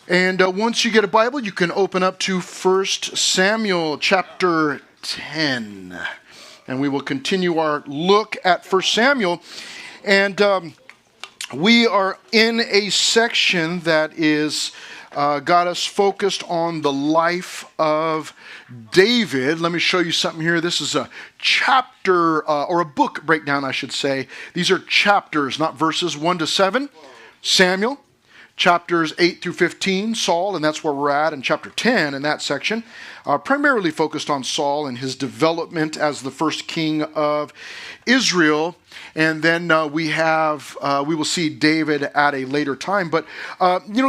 And once you get a Bible, you can open up to 1 Samuel chapter 10. And we will continue our look at 1 Samuel. And we are in a section that is got us focused on the life of David. Let me show you something here. This is a chapter, or a book breakdown, I should say. These are chapters, not verses, 1 to 7. Samuel. Chapters 8 through 15, Saul, and that's where we're at, and chapter 10 in that section, primarily focused on Saul and his development as the first king of Israel. And then we will see David at a later time. But,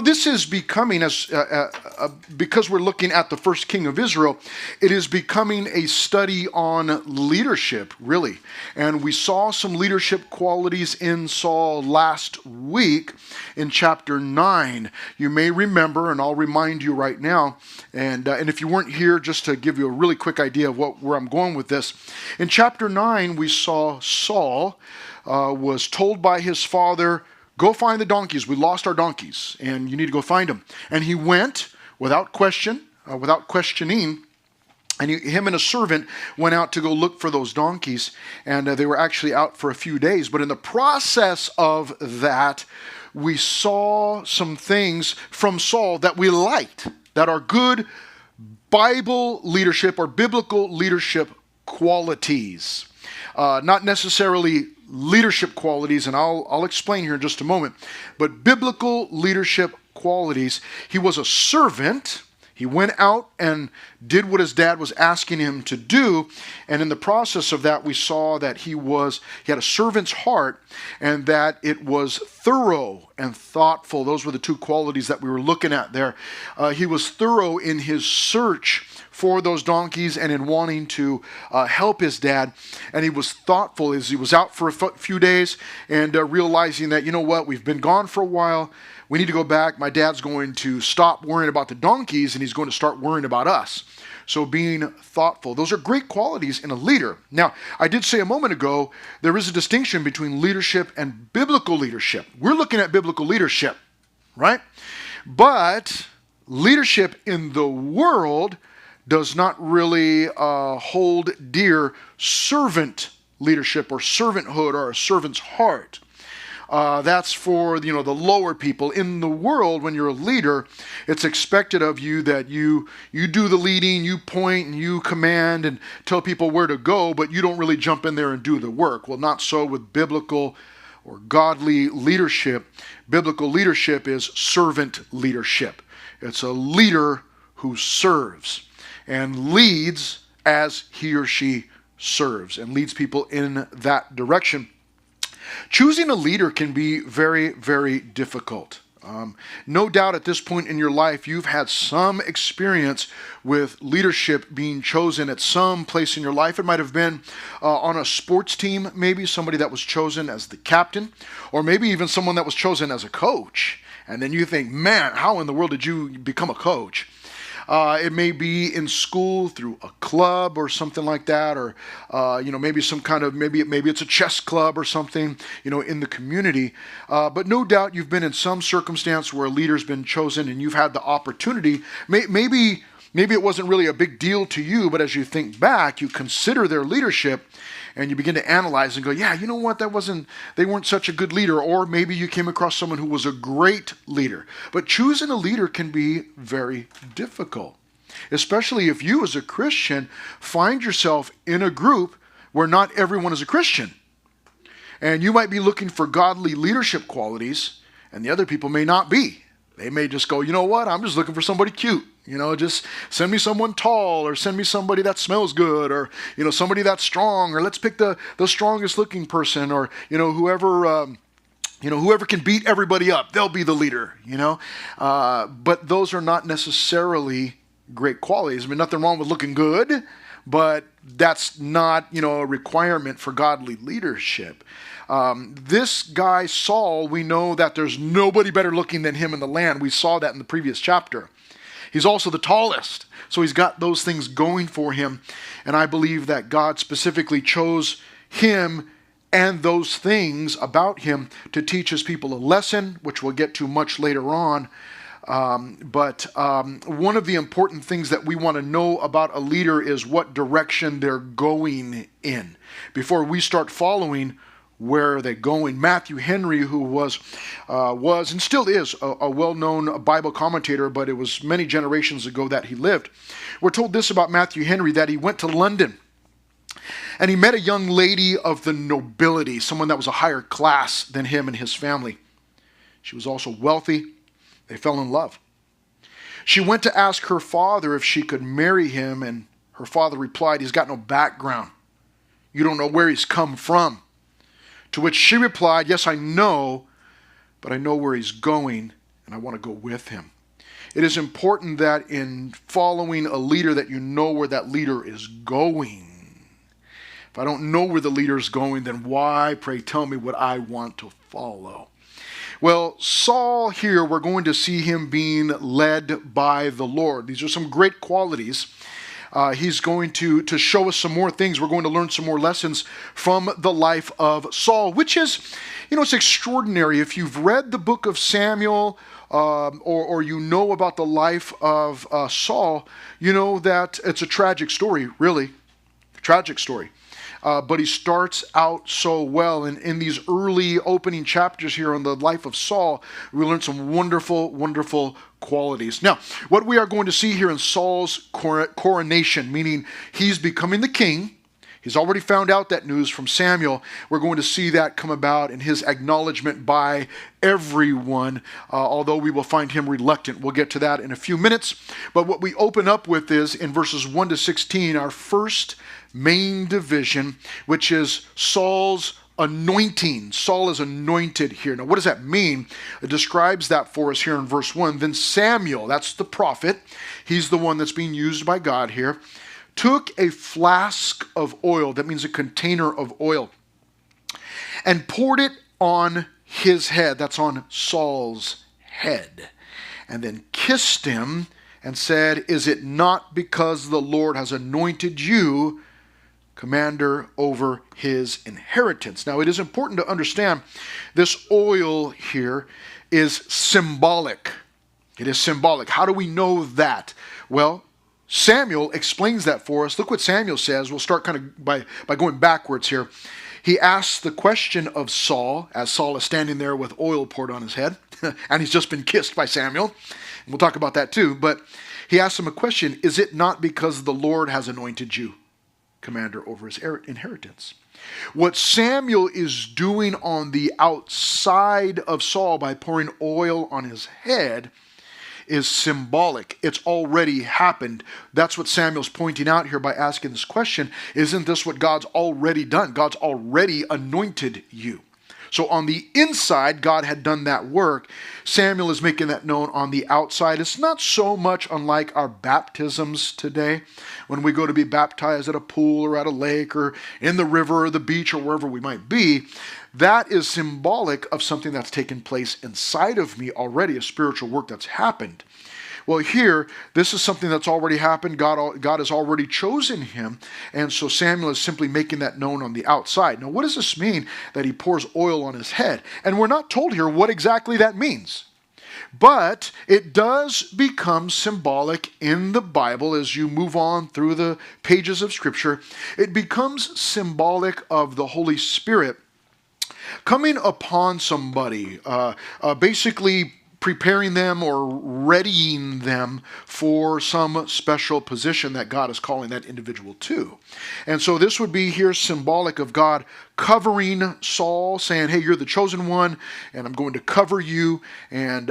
this is becoming, because we're looking at the first king of Israel, it is becoming a study on leadership, really. And we saw some leadership qualities in Saul last week in chapter 9. You may remember, and I'll remind you right now, and if you weren't here, just to give you a really quick idea of where I'm going with this. In chapter 9, we saw Saul was told by his father, go find the donkeys. We lost our donkeys, and you need to go find them. And he went without questioning, and him and a servant went out to go look for those donkeys, and they were actually out for a few days. But in the process of that, we saw some things from Saul that we liked, that are good Bible leadership or biblical leadership qualities. Not necessarily leadership qualities, and I'll explain here in just a moment, but biblical leadership qualities. He was a servant. He went out and did what his dad was asking him to do, and in the process of that, we saw that he had a servant's heart, and that it was thorough and thoughtful. Those were the two qualities that we were looking at there. He was thorough in his search for those donkeys and in wanting to help his dad. And he was thoughtful as he was out for a few days and realizing that, we've been gone for a while. We need to go back. My dad's going to stop worrying about the donkeys and he's going to start worrying about us. So being thoughtful, those are great qualities in a leader. Now, I did say a moment ago, there is a distinction between leadership and biblical leadership. We're looking at biblical leadership, right? But leadership in the world does not really hold dear servant leadership or servanthood or a servant's heart. That's for the lower people. In the world, when you're a leader, it's expected of you that you do the leading, you point and you command and tell people where to go, but you don't really jump in there and do the work. Well, not so with biblical or godly leadership. Biblical leadership is servant leadership. It's a leader who serves and leads as he or she serves and leads people in that direction. Choosing a leader can be very, very difficult. No doubt at this point in your life, you've had some experience with leadership being chosen at some place in your life. It might have been on a sports team, maybe somebody that was chosen as the captain, or maybe even someone that was chosen as a coach. And then you think, man, how in the world did you become a coach? It may be in school through a club or something like that, or maybe some kind of maybe it's a chess club or something in the community. But no doubt you've been in some circumstance where a leader's been chosen and you've had the opportunity. Maybe it wasn't really a big deal to you, but as you think back, you consider their leadership. And you begin to analyze and go, yeah, you know what, they weren't such a good leader. Or maybe you came across someone who was a great leader. But choosing a leader can be very difficult, especially if you as a Christian find yourself in a group where not everyone is a Christian. And you might be looking for godly leadership qualities, and the other people may not be. They may just go, you know what, I'm just looking for somebody cute. Just send me someone tall, or send me somebody that smells good, or, somebody that's strong, or let's pick the strongest looking person, or, whoever can beat everybody up, they'll be the leader, But those are not necessarily great qualities. I mean, nothing wrong with looking good, but that's not, a requirement for godly leadership. This guy, Saul, we know that there's nobody better looking than him in the land. We saw that in the previous chapter. He's also the tallest. So he's got those things going for him. And I believe that God specifically chose him and those things about him to teach his people a lesson, which we'll get to much later on, But one of the important things that we want to know about a leader is what direction they're going in. Before we start following, where are they going? Matthew Henry, who was and still is a well-known Bible commentator, but it was many generations ago that he lived. We're told this about Matthew Henry, that he went to London and he met a young lady of the nobility, someone that was a higher class than him and his family. She was also wealthy. They fell in love. She went to ask her father if she could marry him, and her father replied, "He's got no background. You don't know where he's come from." To which she replied, "Yes, I know, but I know where he's going, and I want to go with him." It is important that in following a leader that you know where that leader is going. If I don't know where the leader is going, then why, pray tell me, what I want to follow? Well, Saul here, we're going to see him being led by the Lord. These are some great qualities. He's going to show us some more things. We're going to learn some more lessons from the life of Saul, which is, it's extraordinary. If you've read the book of Samuel, or you know about the life of Saul, you know that it's a tragic story, really. Tragic story. But he starts out so well. And in these early opening chapters here on the life of Saul, we learn some wonderful, wonderful qualities. Now, what we are going to see here in Saul's coronation, meaning he's becoming the king. He's already found out that news from Samuel. We're going to see that come about in his acknowledgement by everyone, although we will find him reluctant. We'll get to that in a few minutes. But what we open up with is in verses 1 to 16, our first main division, which is Saul's anointing. Saul is anointed here. Now, what does that mean? It describes that for us here in verse 1. Then Samuel, that's the prophet, he's the one that's being used by God here, took a flask of oil, that means a container of oil, and poured it on his head, that's on Saul's head, and then kissed him and said, "Is it not because the Lord has anointed you commander over his inheritance?" Now, it is important to understand this oil here is symbolic. It is symbolic. How do we know that? Well, Samuel explains that for us. Look what Samuel says. We'll start kind of by going backwards here. He asks the question of Saul, as Saul is standing there with oil poured on his head, and he's just been kissed by Samuel. And we'll talk about that too. But he asks him a question, "Is it not because the Lord has anointed you commander over his inheritance?" What Samuel is doing on the outside of Saul by pouring oil on his head is symbolic. It's already happened. That's what Samuel's pointing out here by asking this question. Isn't this what God's already done? God's already anointed you. So on the inside, God had done that work. Samuel is making that known on the outside. It's not so much unlike our baptisms today. When we go to be baptized at a pool or at a lake or in the river or the beach or wherever we might be, that is symbolic of something that's taken place inside of me already, a spiritual work that's happened. Well, here, this is something that's already happened. God has already chosen him. And so Samuel is simply making that known on the outside. Now, what does this mean that he pours oil on his head? And we're not told here what exactly that means. But it does become symbolic in the Bible as you move on through the pages of Scripture. It becomes symbolic of the Holy Spirit coming upon somebody, basically preparing them or readying them for some special position that God is calling that individual to. And so this would be here symbolic of God covering Saul, saying, "Hey, you're the chosen one, and I'm going to cover you." And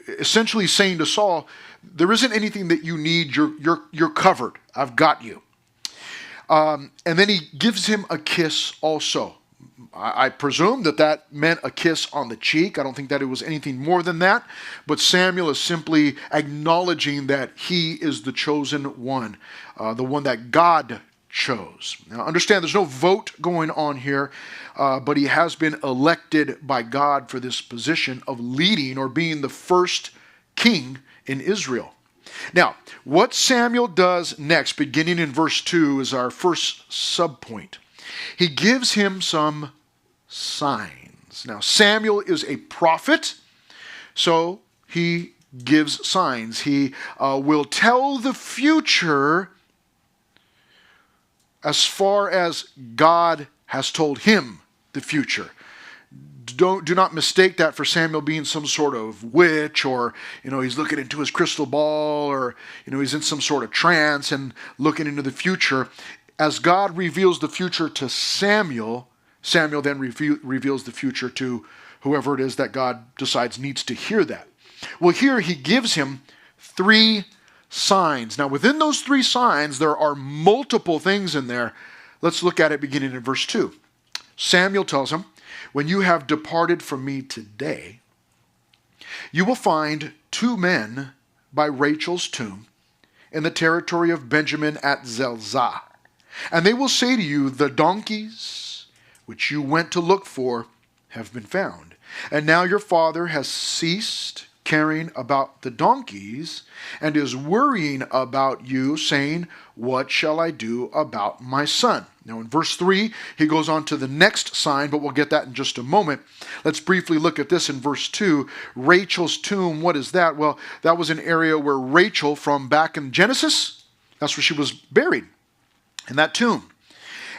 essentially saying to Saul, "There isn't anything that you need. You're covered. I've got you." And then he gives him a kiss also. I presume that meant a kiss on the cheek. I don't think that it was anything more than that. But Samuel is simply acknowledging that he is the chosen one, the one that God chose. Now, understand, there's no vote going on here, but he has been elected by God for this position of leading or being the first king in Israel. Now, what Samuel does next, beginning in verse 2, is our first subpoint. He gives him some signs. Now, Samuel is a prophet, so he gives signs. He will tell the future as far as God has told him the future. Do not mistake that for Samuel being some sort of witch, or he's looking into his crystal ball, or he's in some sort of trance and looking into the future. As God reveals the future to Samuel, Samuel then reveals the future to whoever it is that God decides needs to hear that. Well, here he gives him 3 signs. Now, within those 3 signs, there are multiple things in there. Let's look at it beginning in verse 2. Samuel tells him, "When you have departed from me today, you will find 2 men by Rachel's tomb in the territory of Benjamin at Zelzah. And they will say to you, the donkeys which you went to look for have been found. And now your father has ceased caring about the donkeys and is worrying about you, saying, 'What shall I do about my son?'" Now in verse 3, he goes on to the next sign, but we'll get that in just a moment. Let's briefly look at this in verse 2. Rachel's tomb, what is that? Well, that was an area where Rachel, from back in Genesis, that's where she was buried, in that tomb.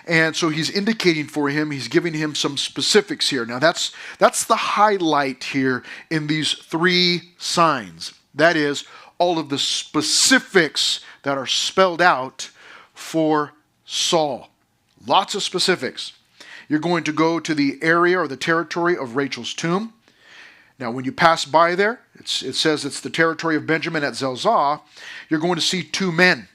And so he's indicating for him, he's giving him some specifics here. Now that's the highlight here in these 3 signs. That is, all of the specifics that are spelled out for Saul. Lots of specifics. You're going to go to the area or the territory of Rachel's tomb. Now when you pass by there, it says it's the territory of Benjamin at Zelzah. You're going to see 2 men.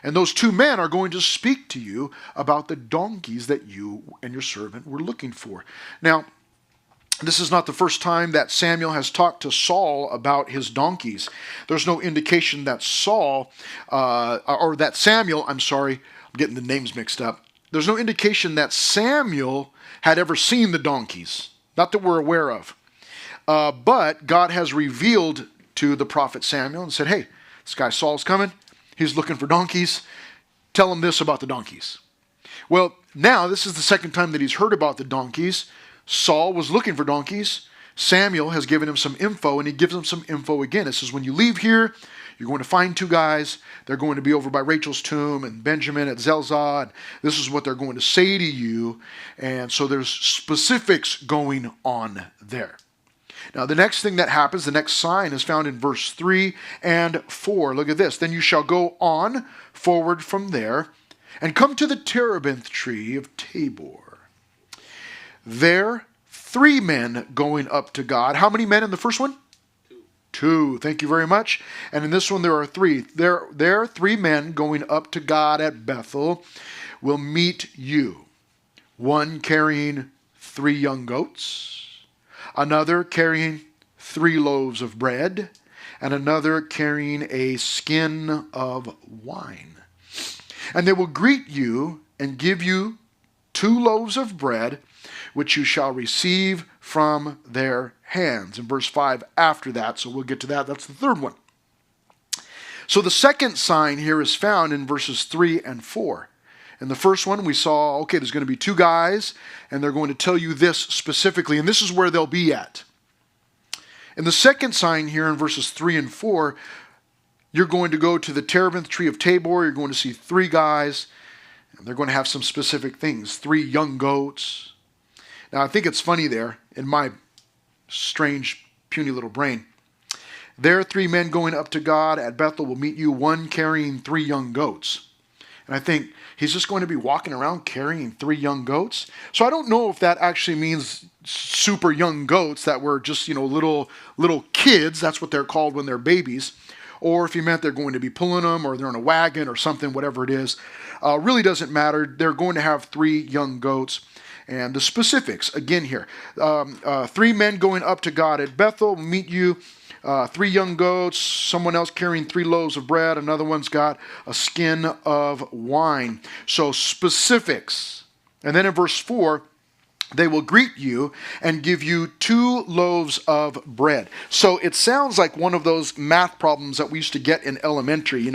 And those 2 men are going to speak to you about the donkeys that you and your servant were looking for. Now, this is not the first time that Samuel has talked to Saul about his donkeys. There's no indication that Samuel, I'm getting the names mixed up. There's no indication that Samuel had ever seen the donkeys. Not that we're aware of. But God has revealed to the prophet Samuel and said, "Hey, this guy Saul's coming. He's looking for donkeys. Tell him this about the donkeys." Well, now this is the second time that he's heard about the donkeys. Saul was looking for donkeys. Samuel has given him some info, and he gives him some info again. It says, when you leave here, you're going to find 2 guys. They're going to be over by Rachel's tomb and Benjamin at Zelzah. And this is what they're going to say to you. And so there's specifics going on there. Now, the next thing that happens, the next sign is found in verse 3 and 4. Look at this. "Then you shall go on forward from there and come to the terebinth tree of Tabor. There, 3 men going up to God." How many men in the first one? 2. Thank you very much. And in this one, there are 3. There 3 men going up to God at Bethel will meet you. 1 carrying 3 young goats, another carrying 3 loaves of bread, and another carrying a skin of wine. And they will greet you and give you 2 loaves of bread, which you shall receive from their hands. In verse 5 after that, so we'll get to that. That's the third one. So the second sign here is found in verses 3 and 4. In the first one, we saw, okay, there's going to be 2 guys, and they're going to tell you this specifically, and this is where they'll be at. In the second sign here in verses 3 and 4, you're going to go to the terebinth tree of Tabor. You're going to see 3 guys, and they're going to have some specific things. 3 young goats. Now, I think it's funny there, in my strange, puny little brain. There, 3 men going up to God at Bethel will meet you, 1 carrying 3 young goats. And I think he's just going to be walking around carrying 3 young goats. So I don't know if that actually means super young goats that were just, little kids. That's what they're called when they're babies. Or if he meant they're going to be pulling them, or they're in a wagon or something, whatever it is. Really doesn't matter. They're going to have 3 young goats. And the specifics, again here. 3 men going up to God at Bethel will meet you. 3 young goats, someone else carrying 3 loaves of bread, another one's got a skin of wine. So specifics. And then in verse 4, they will greet you and give you 2 loaves of bread. So it sounds like one of those math problems that we used to get in elementary.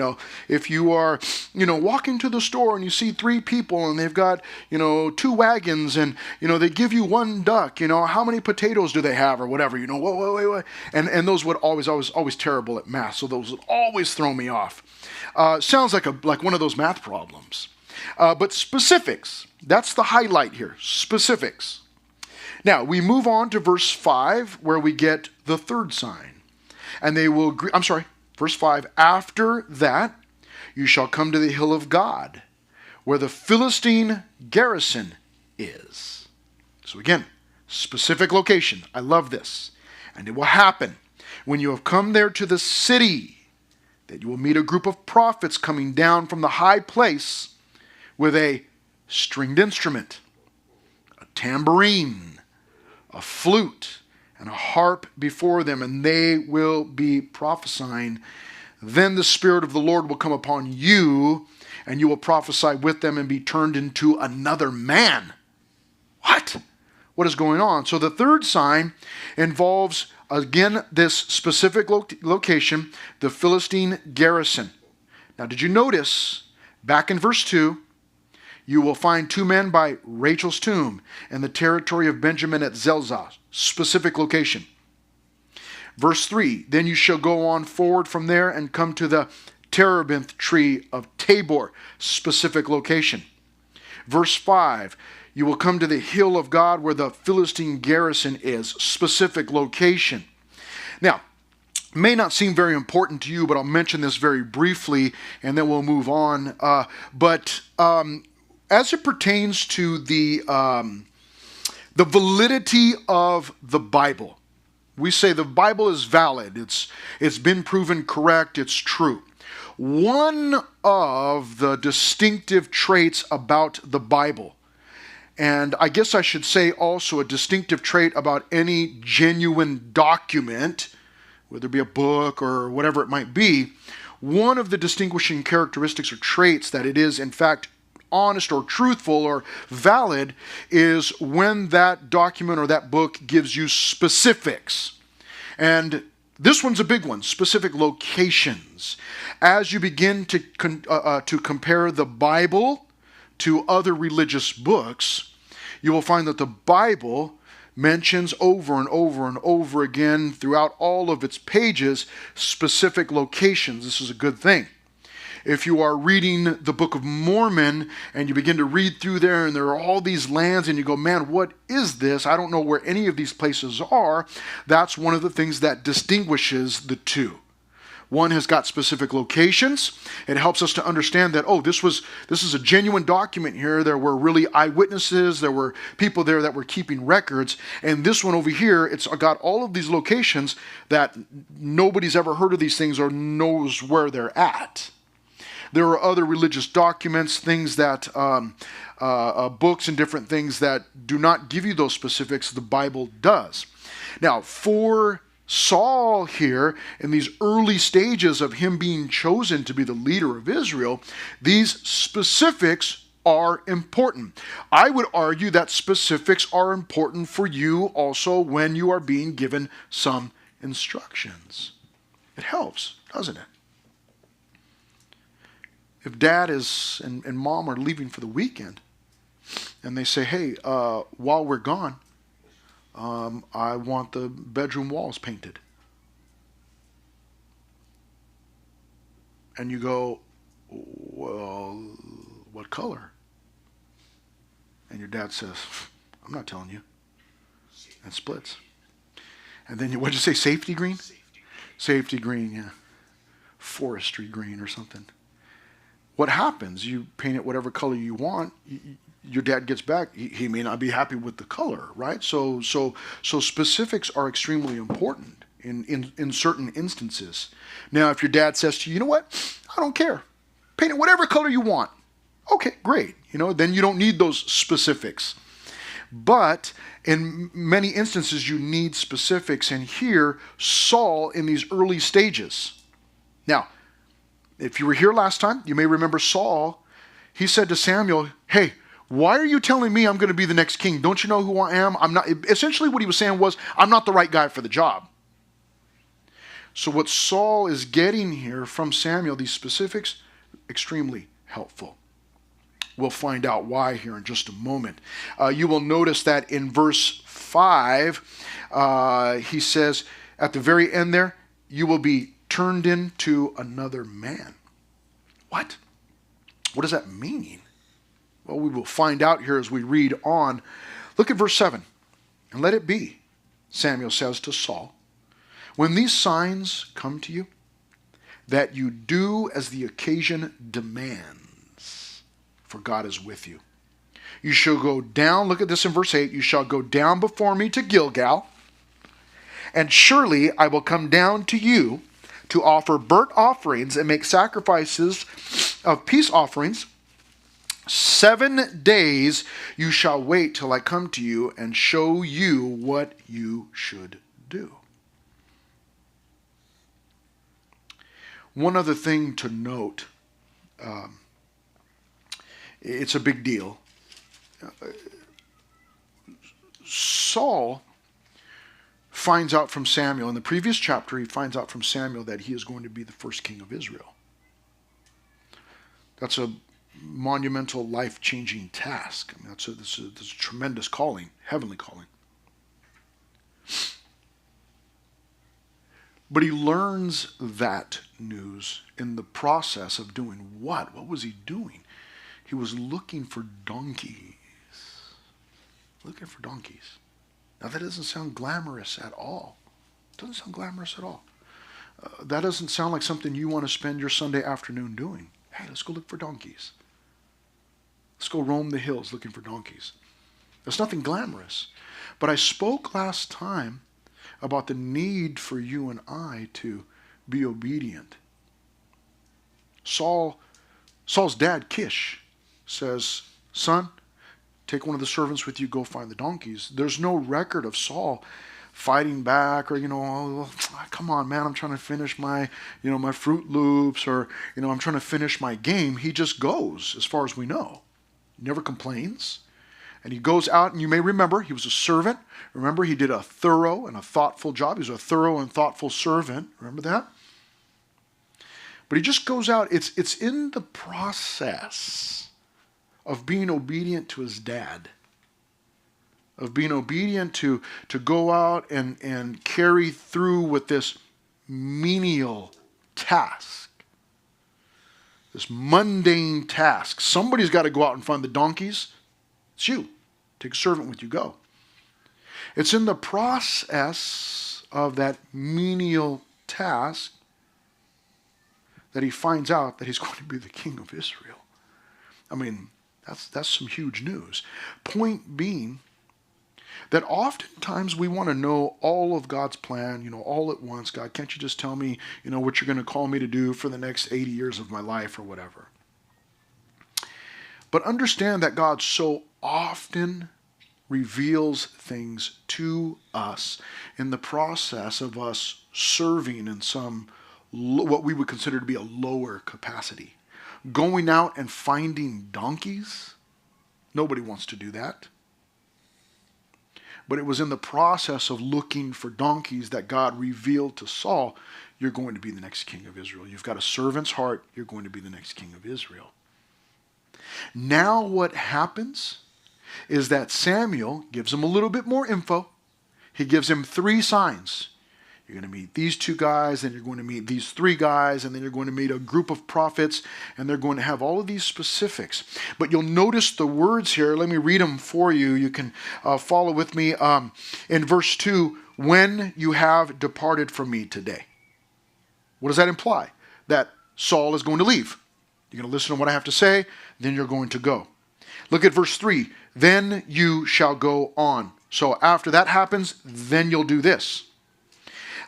If you are, walking to the store and you see 3 people and they've got, 2 wagons and, they give you 1 duck, how many potatoes do they have or whatever, wait. And those would always terrible at math. So those would always throw me off. Sounds like one of those math problems. But specifics, that's the highlight here, specifics. Now, we move on to verse 5, where we get the third sign. And they will, verse 5, after that, you shall come to the hill of God, where the Philistine garrison is. So again, specific location. I love this. And it will happen when you have come there to the city, that you will meet a group of prophets coming down from the high place with a stringed instrument, a tambourine, a flute, and a harp before them, and they will be prophesying. Then the Spirit of the Lord will come upon you, and you will prophesy with them and be turned into another man. What? What is going on? So the third sign involves, again, this specific location, the Philistine garrison. Now, did you notice, back in verse 2, you will find 2 men by Rachel's tomb in the territory of Benjamin at Zelzah, specific location. Verse 3, then you shall go on forward from there and come to the terebinth tree of Tabor, specific location. Verse 5, you will come to the hill of God where the Philistine garrison is, specific location. Now, may not seem very important to you, but I'll mention this very briefly and then we'll move on. As it pertains to the validity of the Bible, we say the Bible is valid. It's been proven correct. It's true. One of the distinctive traits about the Bible, and I guess I should say also a distinctive trait about any genuine document, whether it be a book or whatever it might be, one of the distinguishing characteristics or traits that it is in fact honest or truthful or valid is when that document or that book gives you specifics. And this one's a big one, specific locations. As you begin to compare the Bible to other religious books, you will find that the Bible mentions over and over and over again throughout all of its pages specific locations. This is a good thing. If you are reading the Book of Mormon and you begin to read through there and there are all these lands and you go, man, what is this? I don't know where any of these places are. That's one of the things that distinguishes the two. One has got specific locations. It helps us to understand that, this is a genuine document here. There were really eyewitnesses. There were people there that were keeping records. And this one over here, it's got all of these locations that nobody's ever heard of these things or knows where they're at. There are other religious documents, things that, books and different things that do not give you those specifics. The Bible does. Now, for Saul here, in these early stages of him being chosen to be the leader of Israel, these specifics are important. I would argue that specifics are important for you also when you are being given some instructions. It helps, doesn't it? If dad and mom are leaving for the weekend and they say, hey, while we're gone, I want the bedroom walls painted. And you go, well, what color? And your dad says, I'm not telling you. And splits. And then what'd you say, safety green? Safety green, yeah. Forestry green or something. What happens? You paint it whatever color you want. Your dad gets back. He may not be happy with the color, right? So specifics are extremely important in certain instances. Now, if your dad says to you, you know what? I don't care. Paint it whatever color you want. Okay, great. Then you don't need those specifics. But in many instances, you need specifics. And here, Saul in these early stages. Now, if you were here last time, you may remember Saul. He said to Samuel, hey, Why are you telling me I'm going to be the next king? Don't you know who I am? I'm not. Essentially what he was saying was, I'm not the right guy for the job. So what Saul is getting here from Samuel, these specifics, extremely helpful. We'll find out why here in just a moment. You will notice that in verse 5, he says at the very end there, you will be turned into another man. What? What does that mean? Well, we will find out here as we read on. Look at verse 7. And let it be, Samuel says to Saul, when these signs come to you, that you do as the occasion demands, for God is with you. You shall go down, look at this in verse 8, you shall go down before me to Gilgal, and surely I will come down to you to offer burnt offerings and make sacrifices of peace offerings. 7 days you shall wait till I come to you and show you what you should do. One other thing to note, it's a big deal. Saul finds out from Samuel, in the previous chapter, he finds out from Samuel that he is going to be the first king of Israel. That's a monumental, life-changing task. I mean, that's a tremendous calling, heavenly calling. But he learns that news in the process of doing what? What was he doing? He was looking for donkeys. Looking for donkeys. Now that doesn't sound glamorous at all. It doesn't sound glamorous at all. That doesn't sound like something you want to spend your Sunday afternoon doing. Hey, let's go look for donkeys. Let's go roam the hills looking for donkeys. There's nothing glamorous. But I spoke last time about the need for you and I to be obedient. Saul's dad, Kish, says, son, take one of the servants with you, go find the donkeys. There's no record of Saul fighting back or, oh, come on, man, I'm trying to finish my, my Fruit Loops or, I'm trying to finish my game. He just goes, as far as we know. He never complains. And he goes out, and you may remember, he was a servant. Remember, he did a thorough and a thoughtful job. He was a thorough and thoughtful servant. Remember that? But he just goes out. It's in the process of being obedient to his dad, of being obedient to go out and carry through with this menial task, this mundane task. Somebody's got to go out and find the donkeys. It's you. Take a servant with you, go. It's in the process of that menial task that he finds out that he's going to be the king of Israel. I mean, that's some huge news. Point being that oftentimes we want to know all of God's plan, all at once. God, can't you just tell me, what you're going to call me to do for the next 80 years of my life or whatever? But understand that God so often reveals things to us in the process of us serving in some, what we would consider to be a lower capacity. Going out and finding donkeys, nobody wants to do that. But it was in the process of looking for donkeys that God revealed to Saul, you're going to be the next king of Israel. You've got a servant's heart, you're going to be the next king of Israel. Now what happens is that Samuel gives him a little bit more info. He gives him 3 signs. You're going to meet these 2 guys, then you're going to meet these 3 guys, and then you're going to meet a group of prophets, and they're going to have all of these specifics. But you'll notice the words here. Let me read them for you. You can follow with me. In verse 2, when you have departed from me today. What does that imply? That Saul is going to leave. You're going to listen to what I have to say, then you're going to go. Look at verse 3. Then you shall go on. So after that happens, then you'll do this.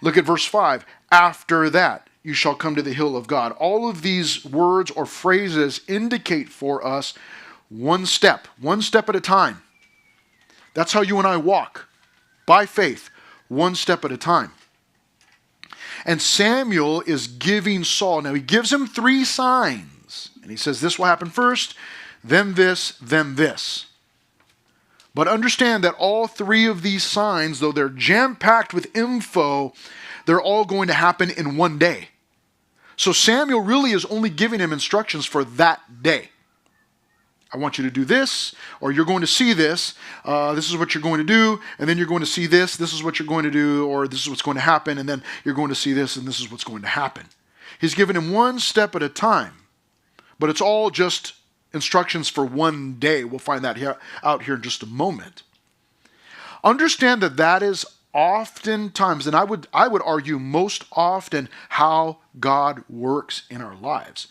Look at verse 5. After that, you shall come to the hill of God. All of these words or phrases indicate for us one step at a time. That's how you and I walk, by faith, one step at a time. And Samuel is giving Saul, now he gives him 3 signs. And he says, this will happen first, then this, then this. But understand that all three of these signs, though they're jam-packed with info, they're all going to happen in one day. So Samuel really is only giving him instructions for that day. I want you to do this, or you're going to see this. This is what you're going to do, and then you're going to see this. This is what you're going to do, or this is what's going to happen, and then you're going to see this, and this is what's going to happen. He's given him one step at a time, but it's all just instructions for one day. We'll find that out here in just a moment. Understand that that is oftentimes, and I would argue most often, how God works in our lives.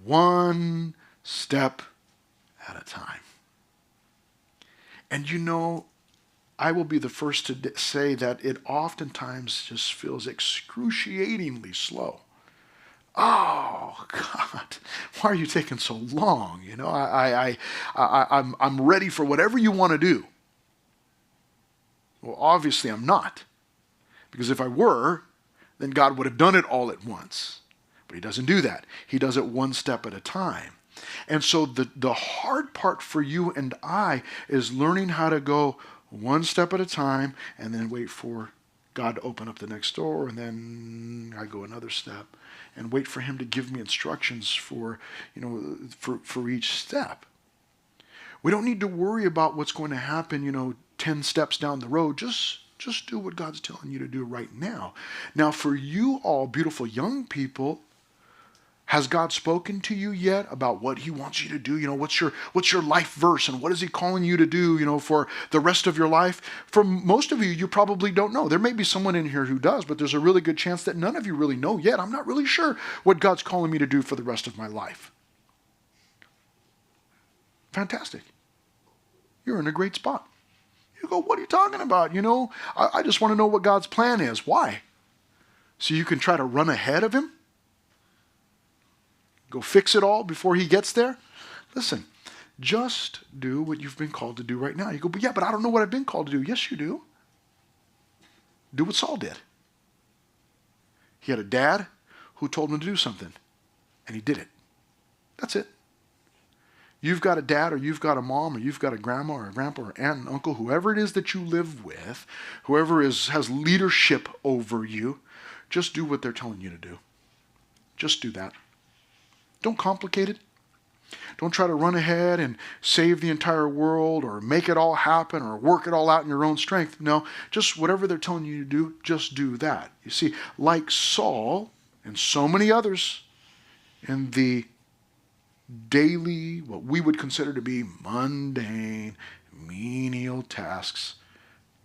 One step at a time. And I will be the first to say that it oftentimes just feels excruciatingly slow. Oh God, why are you taking so long? I'm ready for whatever you want to do. Well, obviously I'm not, because if I were, then God would have done it all at once. But he doesn't do that. He does it one step at a time. And so the hard part for you and I is learning how to go one step at a time and then wait for God to open up the next door, and then I go another step and wait for him to give me instructions for each step. We don't need to worry about what's going to happen, 10 steps down the road. Just do what God's telling you to do right now. Now, for you all beautiful young people, has God spoken to you yet about what he wants you to do? What's your life verse, and what is he calling you to do, for the rest of your life? For most of you, you probably don't know. There may be someone in here who does, but there's a really good chance that none of you really know yet. I'm not really sure what God's calling me to do for the rest of my life. Fantastic. You're in a great spot. You go, what are you talking about? I just want to know what God's plan is. Why? So you can try to run ahead of him? Go fix it all before he gets there? Listen, just do what you've been called to do right now. You go, but I don't know what I've been called to do. Yes, you do. Do what Saul did. He had a dad who told him to do something, and he did it. That's it. You've got a dad, or you've got a mom, or you've got a grandma or a grandpa or aunt and uncle, whoever it is that you live with, whoever has leadership over you, just do what they're telling you to do. Just do that. Don't complicate it. Don't try to run ahead and save the entire world or make it all happen or work it all out in your own strength. No, just whatever they're telling you to do, just do that. You see, like Saul and so many others in the daily, what we would consider to be mundane, menial tasks,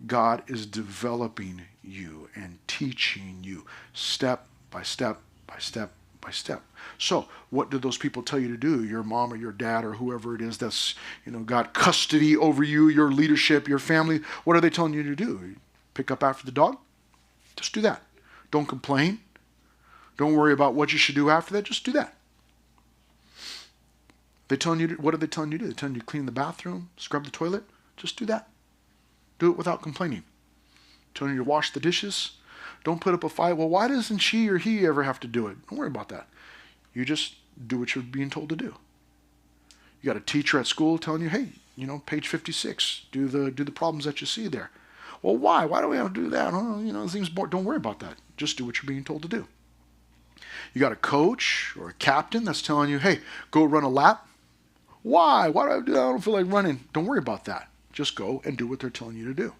God is developing you and teaching you step by step by step by step. So, what do those people tell you to do? Your mom or your dad or whoever it is that's, got custody over you, your leadership, your family. What are they telling you to do? Pick up after the dog? Just do that. Don't complain. Don't worry about what you should do after that. Just do that. What are they telling you to do? They're telling you to clean the bathroom, scrub the toilet. Just do that. Do it without complaining. Telling you to wash the dishes. Don't put up a fight. Well, why doesn't she or he ever have to do it? Don't worry about that. You just do what you're being told to do. You got a teacher at school telling you, hey, page 56, do the problems that you see there. Well, why? Why do we have to do that? Oh, it seems boring. Don't worry about that. Just do what you're being told to do. You got a coach or a captain that's telling you, hey, go run a lap. Why? Why do I do that? I don't feel like running. Don't worry about that. Just go and do what they're telling you to do.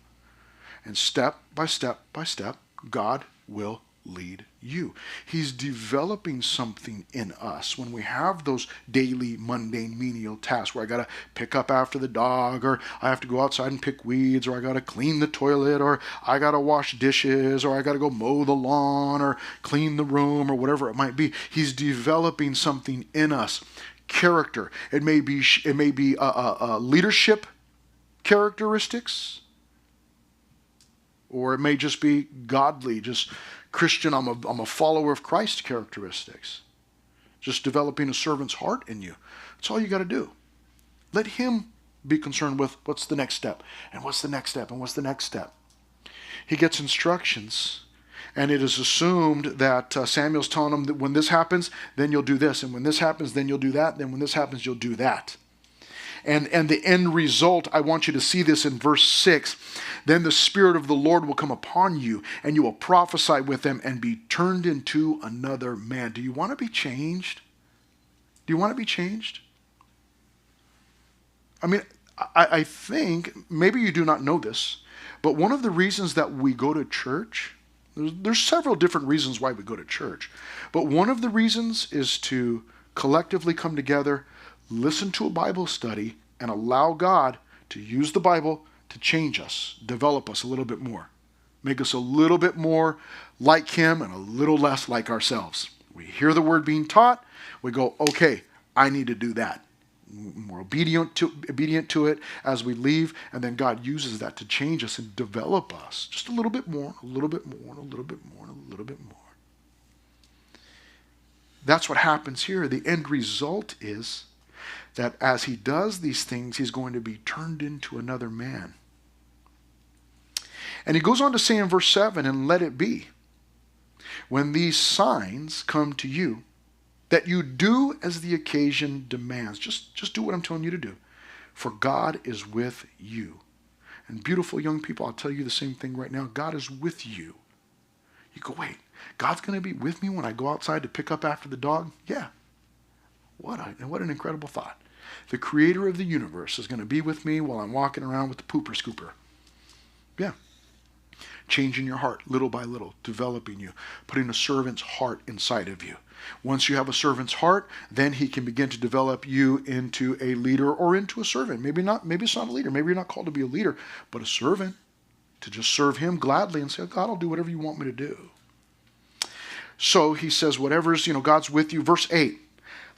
And step by step by step, God will lead you. He's developing something in us when we have those daily, mundane, menial tasks where I got to pick up after the dog, or I have to go outside and pick weeds, or I got to clean the toilet, or I got to wash dishes, or I got to go mow the lawn, or clean the room, or whatever it might be. He's developing something in us. Character. It may be leadership characteristics, or it may just be godly, just Christian, I'm a follower of Christ characteristics. Just developing a servant's heart in you. That's all you got to do. Let him be concerned with what's the next step, and what's the next step, and what's the next step. He gets instructions, and it is assumed that Samuel's telling him that when this happens, then you'll do this, and when this happens, then you'll do that, then when this happens, you'll do that. And the end result, I want you to see this in verse 6. Then the Spirit of the Lord will come upon you, and you will prophesy with them and be turned into another man. Do you want to be changed? Do you want to be changed? I mean, I think, maybe you do not know this, but one of the reasons that we go to church, there's several different reasons why we go to church, but one of the reasons is to collectively come together, listen to a Bible study, and allow God to use the Bible to change us, develop us a little bit more, make us a little bit more like Him and a little less like ourselves. We hear the word being taught, we go, okay, I need to do that. We're obedient to it as we leave, and then God uses that to change us and develop us just a little bit more, a little bit more, a little bit more, a little bit more. That's what happens here. The end result is that as He does these things, He's going to be turned into another man. And He goes on to say in verse 7, and let it be, when these signs come to you, that you do as the occasion demands. Just do what I'm telling you to do. For God is with you. And beautiful young people, I'll tell you the same thing right now. God is with you. You go, wait, God's going to be with me when I go outside to pick up after the dog? Yeah. What an incredible thought. The creator of the universe is going to be with me while I'm walking around with the pooper scooper. Yeah. Changing your heart little by little, developing you, putting a servant's heart inside of you. Once you have a servant's heart, then He can begin to develop you into a leader or into a servant. Maybe it's not a leader. Maybe you're not called to be a leader, but a servant, to just serve Him gladly and say, God, I'll do whatever you want me to do. So He says, whatever's, God's with you. Verse 8,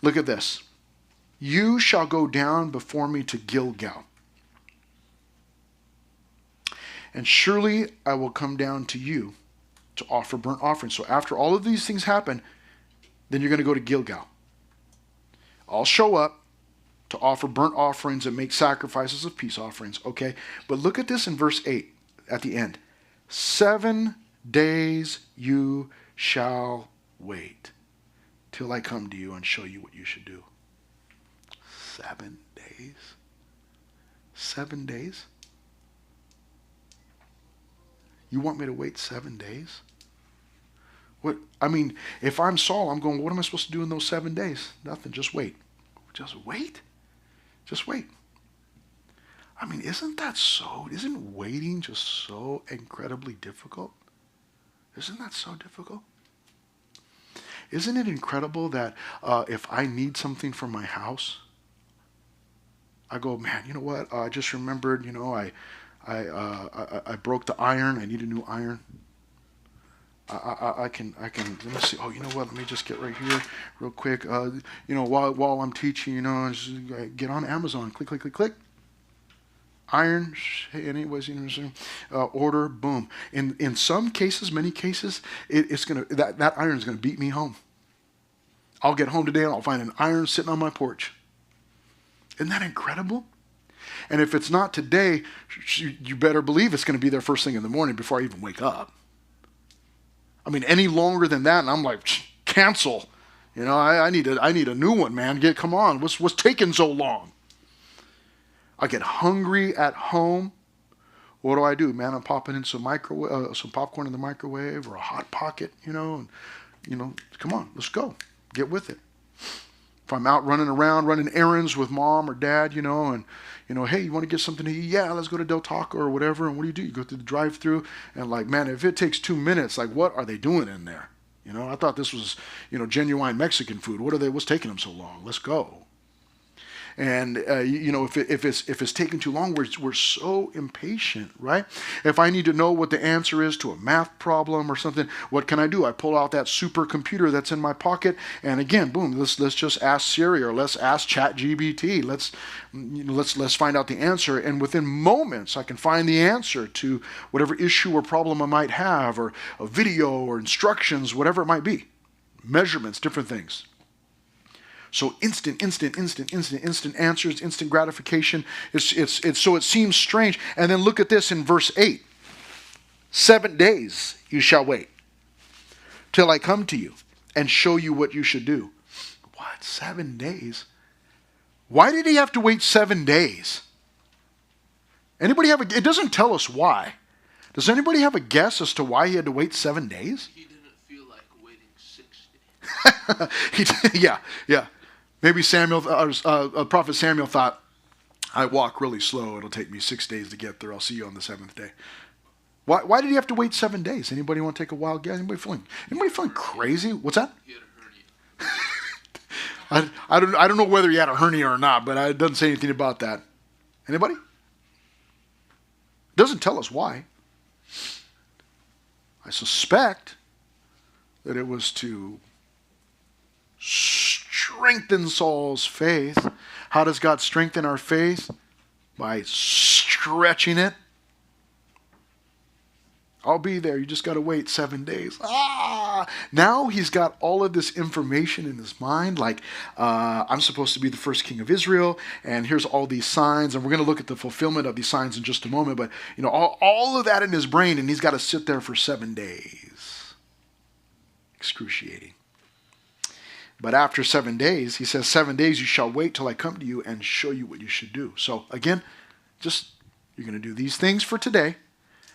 look at this. You shall go down before me to Gilgal. And surely I will come down to you to offer burnt offerings. So after all of these things happen, then you're going to go to Gilgal. I'll show up to offer burnt offerings and make sacrifices of peace offerings. Okay, but look at this in verse 8 at the end. 7 days you shall wait till I come to you and show you what you should do. 7 days? 7 days? You want me to wait 7 days? What? I mean, if I'm Saul, I'm going, what am I supposed to do in those 7 days? Nothing, just wait. Just wait? Just wait. I mean, isn't waiting just so incredibly difficult? Isn't that so difficult? Isn't it incredible that if I need something for my house, I go, man, you know what? I just remembered, I broke the iron. I need a new iron. I can, let me see. Oh, you know what? Let me just get right here real quick. While I'm teaching, just get on Amazon. Click, click, click, click. Iron. Hey, anyways, order, boom. In some cases, many cases, that iron is going to beat me home. I'll get home today and I'll find an iron sitting on my porch. Isn't that incredible? And if it's not today, you better believe it's going to be there first thing in the morning before I even wake up. I mean, any longer than that, and I'm like, cancel. I need a new one, man. Come on. What's taking so long? I get hungry at home. What do, man? I'm popping in some popcorn in the microwave or a Hot Pocket, and come on, let's go. Get with it. If I'm out running around, running errands with mom or dad, and, hey, you want to get something to eat? Yeah, let's go to Del Taco or whatever. And what do? You go through the drive-thru and man, if it takes 2 minutes, what are they doing in there? I thought this was, genuine Mexican food. What's taking them so long? Let's go. And if it's taking too long, we're so impatient, right? If I need to know what the answer is to a math problem or something, what can I do? I pull out that supercomputer that's in my pocket, and again, boom, let's just ask Siri or let's ask ChatGPT. Let's find out the answer, and within moments, I can find the answer to whatever issue or problem I might have, or a video or instructions, whatever it might be, measurements, different things. So instant answers, instant gratification. So it seems strange. And then look at this in verse 8. 7 days you shall wait till I come to you and show you what you should do. What? 7 days? Why did he have to wait 7 days? Anybody have it doesn't tell us why. Does anybody have a guess as to why he had to wait 7 days? He didn't feel like waiting 60. Yeah. Maybe Prophet Samuel thought, I walk really slow. It'll take me 6 days to get there. I'll see you on the 7th day. Why did he have to wait 7 days? Anybody want to take a wild guess? Anybody feeling crazy? What's that? He had a hernia. I don't know whether he had a hernia or not, but it doesn't say anything about that. Anybody? Doesn't tell us why. I suspect that it was to strengthen Saul's faith. How does God strengthen our faith? By stretching it. I'll be there. You just got to wait 7 days. Now he's got all of this information in his mind, like I'm supposed to be the first king of Israel, and here's all these signs, and we're going to look at the fulfillment of these signs in just a moment. But all of that in his brain, and he's got to sit there for 7 days. Excruciating. But after 7 days, he says, 7 days you shall wait till I come to you and show you what you should do. So again, you're going to do these things for today.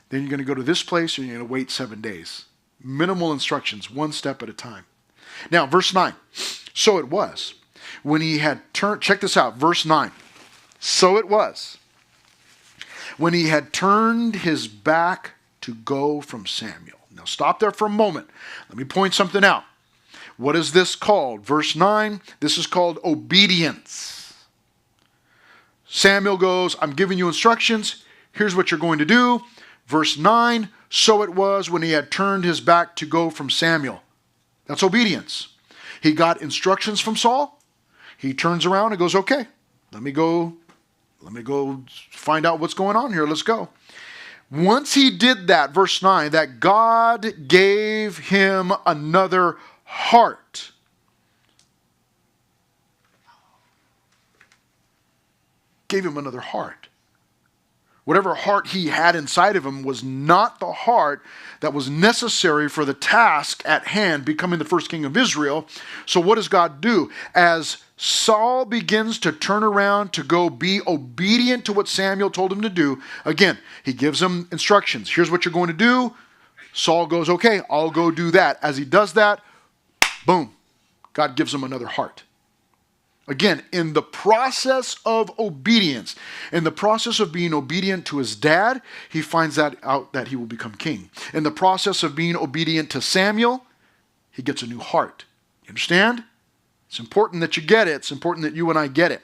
Then you're going to go to this place and you're going to wait 7 days. Minimal instructions, one step at a time. Now, verse 9. So it was, when he had turned, check this out, verse 9. So it was, when he had turned his back to go from Samuel. Now stop there for a moment. Let me point something out. What is this called? Verse 9, this is called obedience. Samuel goes, I'm giving you instructions. Here's what you're going to do. Verse 9, so it was when he had turned his back to go from Samuel. That's obedience. He got instructions from Saul. He turns around and goes, okay, let me go find out what's going on here. Let's go. Once he did that, verse 9, that God gave him another heart. Gave him another heart. Whatever heart he had inside of him was not the heart that was necessary for the task at hand, becoming the first king of Israel. So what does God do? As Saul begins to turn around to go be obedient to what Samuel told him to do, again, he gives him instructions. Here's what you're going to do. Saul goes, okay, I'll go do that. As he does that, boom, God gives him another heart. Again, in the process of obedience, in the process of being obedient to his dad, he finds that out that he will become king. In the process of being obedient to Samuel, he gets a new heart. You understand? It's important that you get it. It's important that you and I get it.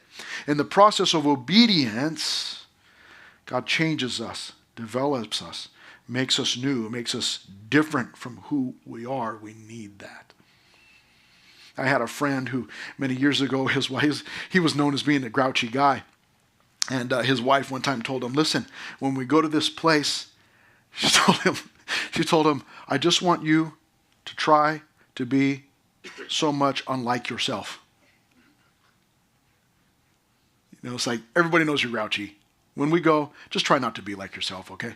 In the process of obedience, God changes us, develops us, makes us new, makes us different from who we are. We need that. I had a friend who many years ago, his wife, he was known as being a grouchy guy. And his wife one time told him, listen, when we go to this place, she told him, I just want you to try to be so much unlike yourself. It's like everybody knows you're grouchy. When we go, just try not to be like yourself, okay?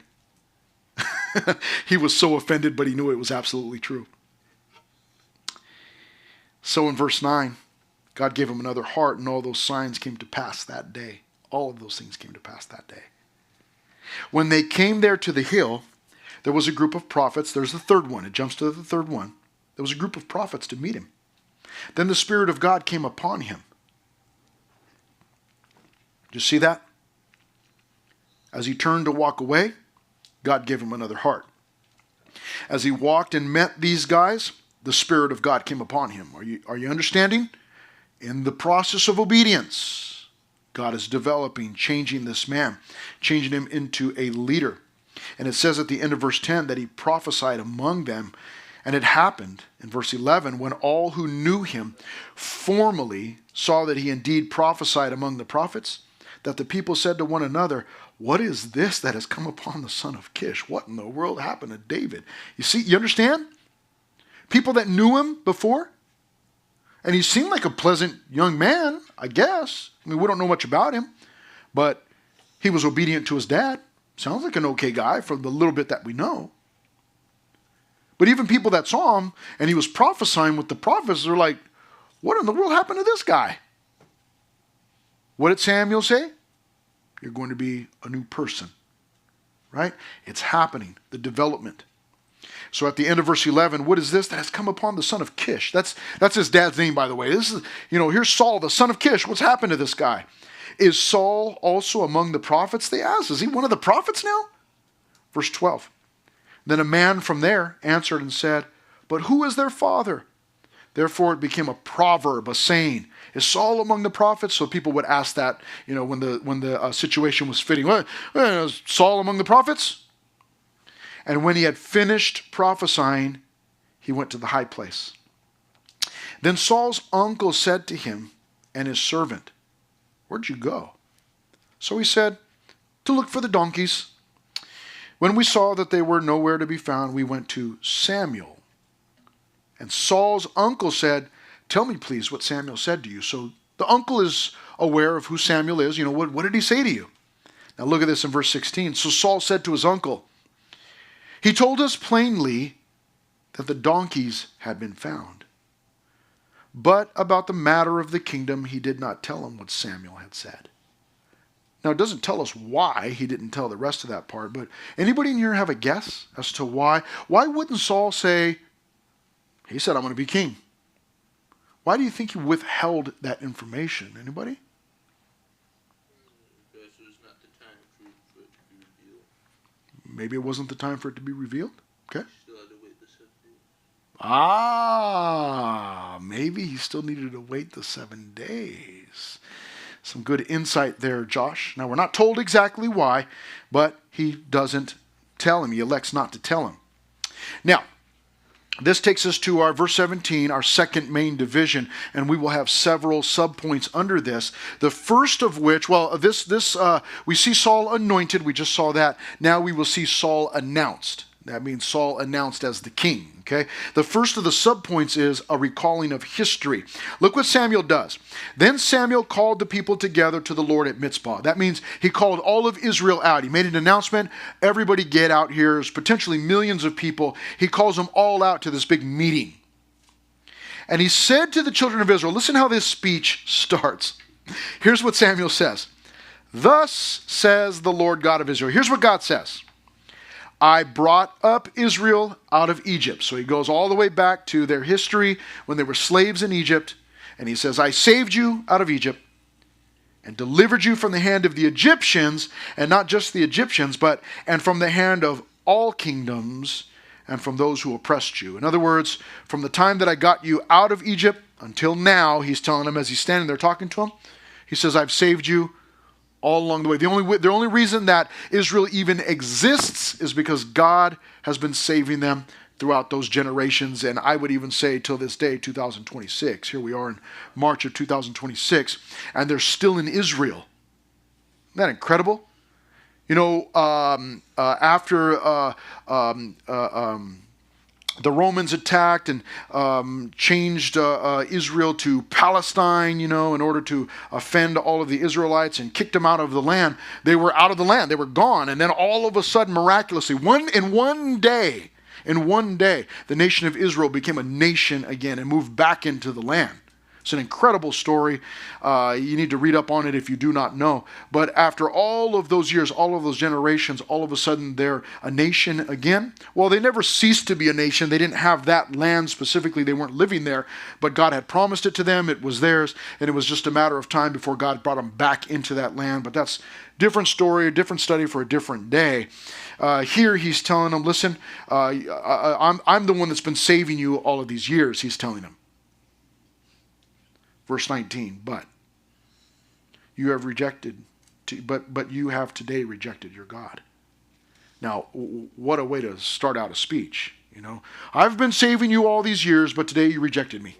He was so offended, but he knew it was absolutely true. So in verse 9, God gave him another heart, and all those signs came to pass that day. All of those things came to pass that day. When they came there to the hill, there was a group of prophets. There's the third one. It jumps to the third one. There was a group of prophets to meet him. Then the Spirit of God came upon him. Did you see that? As he turned to walk away, God gave him another heart. As he walked and met these guys, the Spirit of God came upon him. Are you understanding? In the process of obedience, God is developing, changing this man, changing him into a leader. And it says at the end of verse 10 that he prophesied among them. And it happened in verse 11 when all who knew him formally saw that he indeed prophesied among the prophets, that the people said to one another, what is this that has come upon the son of Kish? What in the world happened to David? You see, you understand? People that knew him before, and he seemed like a pleasant young man, I guess. I mean, we don't know much about him, but he was obedient to his dad. Sounds like an okay guy from the little bit that we know. But even people that saw him, and he was prophesying with the prophets, they're like, what in the world happened to this guy? What did Samuel say? You're going to be a new person. Right? It's happening. The development. So at the end of verse 11, what is this? That has come upon the son of Kish. That's his dad's name, by the way. This is, here's Saul, the son of Kish. What's happened to this guy? Is Saul also among the prophets? They asked. Is he one of the prophets now? Verse 12. Then a man from there answered and said, but who is their father? Therefore it became a proverb, a saying. Is Saul among the prophets? So people would ask that, when the situation was fitting. Is Saul among the prophets? And when he had finished prophesying, he went to the high place. Then Saul's uncle said to him and his servant, where'd you go? So he said, to look for the donkeys. When we saw that they were nowhere to be found, we went to Samuel. And Saul's uncle said, tell me please what Samuel said to you. So the uncle is aware of who Samuel is. What did he say to you? Now look at this in verse 16. So Saul said to his uncle, he told us plainly that the donkeys had been found. But about the matter of the kingdom, he did not tell him what Samuel had said. Now, it doesn't tell us why he didn't tell the rest of that part, but anybody in here have a guess as to why? Why wouldn't Saul say, he said, I'm going to be king? Why do you think he withheld that information? Anybody? Because it was not the time for it to be revealed. Maybe it wasn't the time for it to be revealed? Okay. Still had to wait the 7 days. Maybe he still needed to wait the 7 days. Some good insight there, Josh. Now, we're not told exactly why, but he doesn't tell him. He elects not to tell him. Now, this takes us to our verse 17, our second main division, and we will have several subpoints under this. The first of which, we see Saul anointed. We just saw that. Now we will see Saul announced. That means Saul announced as the king. Okay. The first of the subpoints is a recalling of history. Look what Samuel does. Then Samuel called the people together to the Lord at Mizpah. That means he called all of Israel out. He made an announcement. Everybody get out here. There's potentially millions of people. He calls them all out to this big meeting. And he said to the children of Israel, listen how this speech starts. Here's what Samuel says. Thus says the Lord God of Israel. Here's what God says. I brought up Israel out of Egypt. So he goes all the way back to their history when they were slaves in Egypt. And he says, I saved you out of Egypt and delivered you from the hand of the Egyptians, and not just the Egyptians, and from the hand of all kingdoms and from those who oppressed you. In other words, from the time that I got you out of Egypt until now, he's telling them as he's standing there talking to them, he says, I've saved you all along the way. The only reason that Israel even exists is because God has been saving them throughout those generations, and I would even say till this day, 2026. Here we are in March of 2026, and they're still in Israel. Isn't that incredible? After the Romans attacked and changed Israel to Palestine, in order to offend all of the Israelites and kicked them out of the land. They were out of the land. They were gone. And then all of a sudden, miraculously, in one day, the nation of Israel became a nation again and moved back into the land. It's an incredible story. You need to read up on it if you do not know. But after all of those years, all of those generations, all of a sudden they're a nation again. Well, they never ceased to be a nation. They didn't have that land specifically. They weren't living there. But God had promised it to them. It was theirs. And it was just a matter of time before God brought them back into that land. But that's a different story, a different study for a different day. Here he's telling them, listen, I'm the one that's been saving you all of these years, he's telling them. Verse 19, but you have today rejected your God. Now, what a way to start out a speech, I've been saving you all these years, but today you rejected me.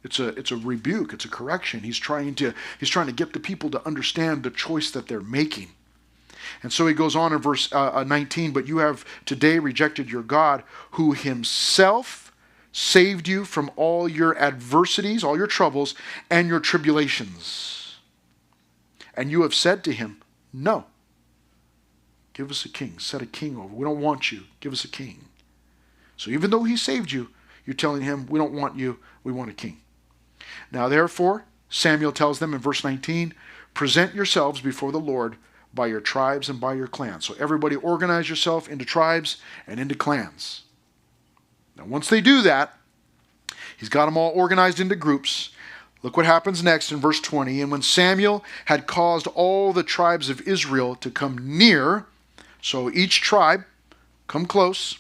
It's a rebuke, it's a correction. He's trying to get the people to understand the choice that they're making. And so he goes on in verse 19, but you have today rejected your God, who himself saved you from all your adversities, all your troubles, and your tribulations. And you have said to him, no. Give us a king. Set a king over. We don't want you. Give us a king. So even though he saved you, you're telling him, we don't want you. We want a king. Now therefore, Samuel tells them in verse 19, present yourselves before the Lord by your tribes and by your clans. So everybody organize yourself into tribes and into clans. Now once they do that, he's got them all organized into groups. Look what happens next in verse 20. And when Samuel had caused all the tribes of Israel to come near, so each tribe come close,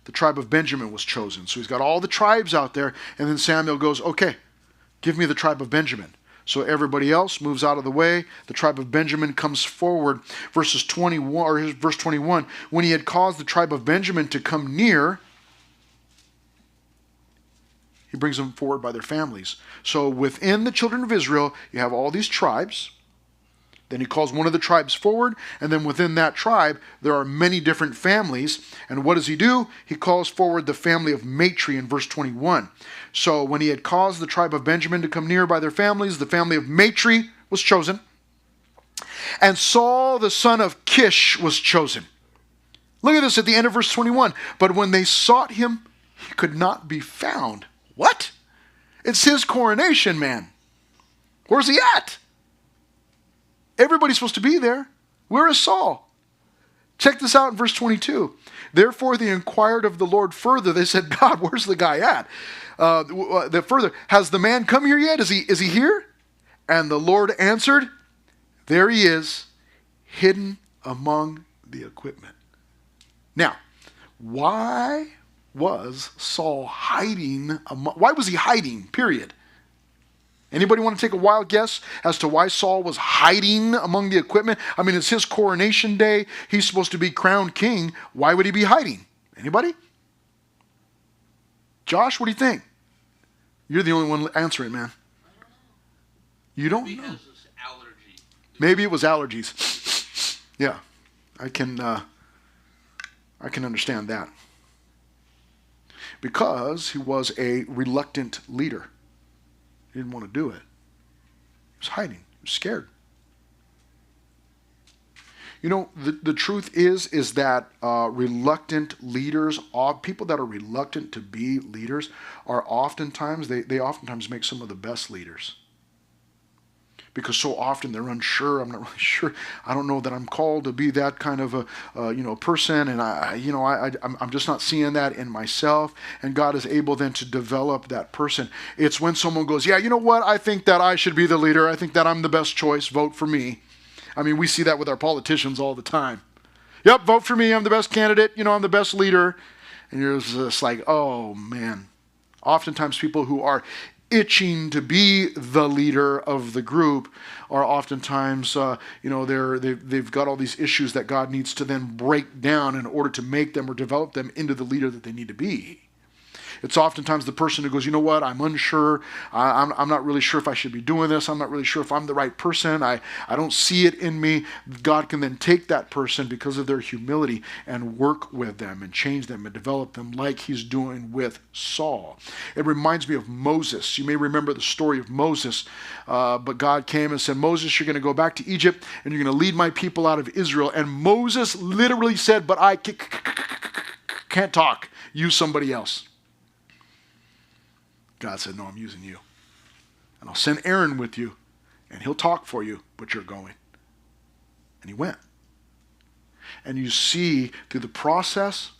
the tribe of Benjamin was chosen. So he's got all the tribes out there, and then Samuel goes, okay, give me the tribe of Benjamin. So everybody else moves out of the way. The tribe of Benjamin comes forward. Verse 21, when he had caused the tribe of Benjamin to come near, he brings them forward by their families. So within the children of Israel, you have all these tribes. Then he calls one of the tribes forward, and then within that tribe, there are many different families. And what does he do? He calls forward the family of Matri in verse 21. So when he had caused the tribe of Benjamin to come near by their families, the family of Matri was chosen. And Saul, the son of Kish, was chosen. Look at this at the end of verse 21. But when they sought him, he could not be found. What? It's his coronation, man. Where's he at? Everybody's supposed to be there. Where is Saul? Check this out in verse 22. Therefore they inquired of the Lord further. They said, God, where's the guy at? Further, has the man come here yet? Is he here? And the Lord answered, there he is, hidden among the equipment. Now, why was Saul hiding? Why was he hiding, period? Anybody want to take a wild guess as to why Saul was hiding among the equipment? I mean, it's his coronation day. He's supposed to be crowned king. Why would he be hiding? Anybody? Josh, what do you think? You're the only one answering, man. You don't know. Has this allergy. Maybe it was allergies. Yeah, I can understand that. Because he was a reluctant leader. He didn't want to do it. He was hiding. He was scared. You know, the truth is that reluctant leaders, people that are reluctant to be leaders, are oftentimes, they oftentimes make some of the best leaders. Because so often they're unsure. I'm not really sure. I don't know that I'm called to be that kind of a person, and I'm just not seeing that in myself. And God is able then to develop that person. It's when someone goes, yeah, you know what? I think that I should be the leader. I think that I'm the best choice. Vote for me. I mean, we see that with our politicians all the time. Yep, vote for me. I'm the best candidate. I'm the best leader. And you're just like, oh man. Oftentimes people who are itching to be the leader of the group are oftentimes, they've got all these issues that God needs to then break down in order to make them or develop them into the leader that they need to be. It's oftentimes the person who goes, you know what, I'm unsure. I'm not really sure if I should be doing this. I'm not really sure if I'm the right person. I don't see it in me. God can then take that person because of their humility and work with them and change them and develop them like he's doing with Saul. It reminds me of Moses. You may remember the story of Moses, but God came and said, Moses, you're going to go back to Egypt and you're going to lead my people out of Israel. And Moses literally said, but I can't talk. Use somebody else. God said, no, I'm using you. And I'll send Aaron with you, and he'll talk for you, but you're going. And he went. And you see through the process